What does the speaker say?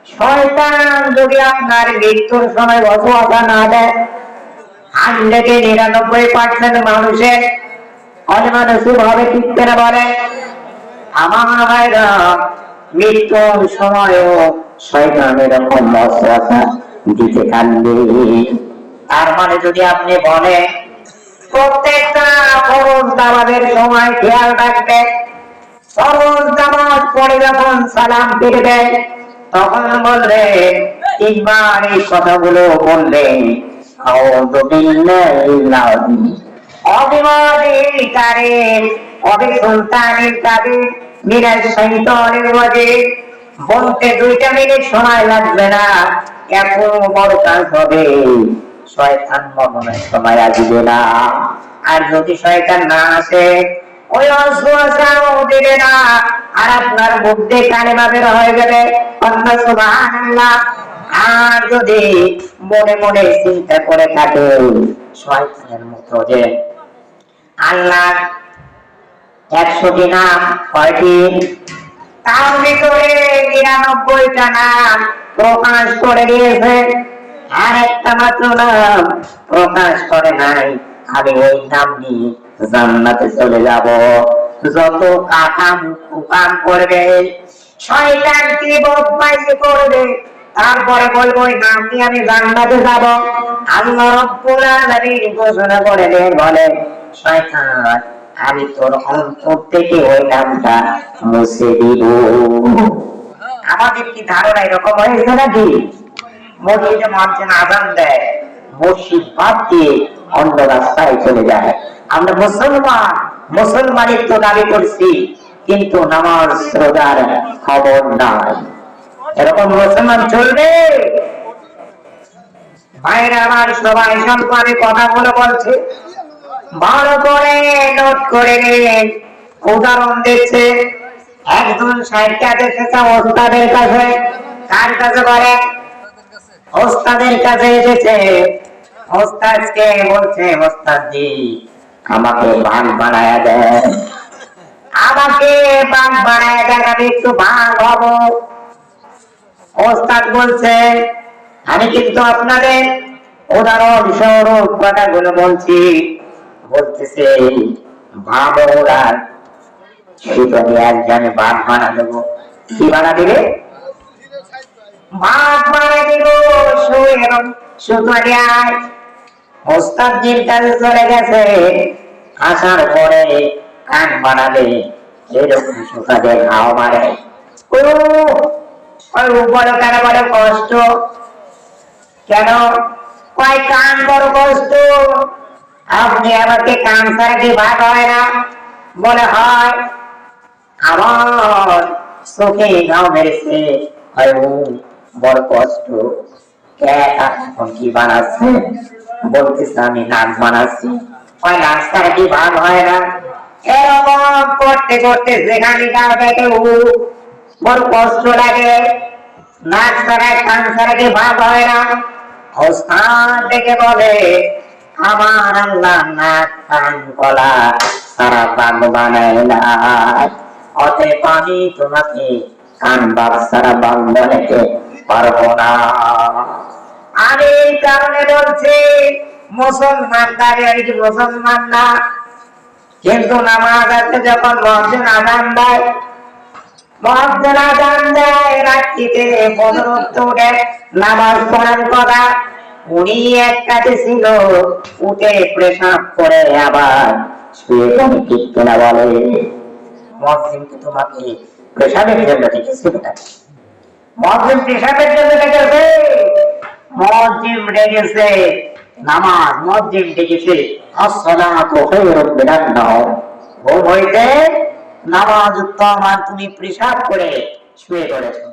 শয়তান যদি আপনার মৃত্যুর সময় ওয়াসওয়াসা না দেয়, 99% মানুষের অনিমানসিক ভাবে টিকতে না বলে, আমার ভাইরা মৃত্যুর সময়ও শয়তান এরকম ওয়াসওয়াসা দিতে থাকবে। তার মানে যদি আপনি বলেন প্রত্যেকটা ফরজ নামাজের সময় খেয়াল রাখবে, ফরজ নামাজ পড়ে যখন সালাম ফিরবে তখন বলবে, তিনবার এই কথাগুলো বললে আউযু বিল্লাহি অবিমানিল কারীম অবিসুলতানিল কাবীর মিনাশ শাইতানির রাজীম। বলতে 2টা মিনিট সময় লাগবে না, এত বড় কাজ হবে, শয়তান মরণের সময় আসবে না। আর যদি শয়তান না আসে, ওই ওয়াসওয়াসাও দিবে না, আর আপনার মুখ দিয়ে কালেমা বের হয়ে যাবে, আল্লাহ সুবহানাল্লাহ। আর যদি মনে মনে চিন্তা করে থাকে শয়তানের মতো যে আল্লাহ 100টি নাম কয়টি, তার ভিতরে 99টা নাম প্রকাশ করে দিয়েছে, আর একটা মাত্র নাম প্রকাশ করে নাই, আমি ওই নাম নিয়ে জান্নাতে চলে যাব। যত কাম করবে, শয়তান কি বদমাইশি করবে, তারপরে বলবো ওই নাম নিয়ে আমি জান্নাতে যাব। আল্লাহ রাব্বুল আলামিন ঘোষণা করে দেন, বলে শয়তান আমি তোর অন্তর থেকে ওই নামটা মুছে দিব। আমাদের কি ধারণা এরকম হয়েছে নাকি? মসজিদে মানুষজন আযান দেয়, মসজিদ বাদ দিয়ে অন্য রাস্তায় চলে যায়। আমরা মুসলমানিত্ব দাবি করছি, কিন্তু নামাজ রোজার খবর নাই। এরকম মুসলমান চলবে? ভাইরা আমার, সবাই সম্পর্কে কথাগুলো বলছে, ভালো করে নোট করে নিন। উদাহরণ দিচ্ছে, একজন সাহিত্য এসেছে ওস্তাদের কাছে। কার কাছে? বলে ওস্তাদের কাছে এসেছে। ওস্তাদকে বলছে, ওস্তাদ জি আমাকে বাঘ বানায়া দেন, আমাকে বাঘ বানায়া দেন, আমি একটু বাঘ হব। ওস্তাদ বলছে, আমি কিন্তু আপনাদের উদাহরণ স্বরূপ কথাগুলো বলছি। বলতেছে, বাবুরা সুতরাং একজনে বাঘ বানা দেবো। কি বানা দিবে? বাঘ বানা দিব। সুতরাং ওস্তাদ জির কাছে চলে গেছে, আসার পরে কান বানাবে, এরকম সুতাদের ঘাও মারে। বড় কেন বড় কষ্ট? কেন? কয় কান বড় কষ্ট। আপনি আমাকে কান ছাড়া কি ভাগ হয় না? বলে হয়। আমার চোখে ঘাও মেরেছে, বড় কষ্ট। এখন কি বানাচ্ছে? বলতেছে আমি নাক বানাচ্ছি। নাক ছাড়া কি ভাগ হয় না? এরকম করতে করতে যেখানে বড় কষ্ট লাগে। নাক ছাড়া কান ছাড়া কি ভাগ হয় না? ওস্তাদ ডেকে বলে, আমার আল্লাহ নাক কান গলা সারা বাঘ বানায় না, অতএব আমি তোমাকে কান বাঘ সারা বাঘ বানাতে পারবো না। আমি এই কারণে বলছি, মুসলমান দাঁড়িয়ে কি মুসলমান না, কিন্তু নামাজ আছে যখন মুয়াজ্জিন আযান দেয়, রাত্রিতে উঠে নামাজ পড়ার কথা। উনি এক কাজে ছিল, উঠে পেশাব করে আবার শুয়ে পড়ে, ঠিক কিনা বলে? মুয়াজ্জিন কি তোমাকে পেশাবের জন্য ডেকেছিল? মুয়াজ্জিন পেশাবের জন্য ডেকেছে? মুয়াজ্জিন ডেকেছে নামাজ, মুয়াজ্জিন ডেকেছে আসসালাতু খায়রুম মিনান নাওম, ঘুম হইতে নামাজ উত্তম, আর তুমি পেশাব করে শুয়ে পড়েছো।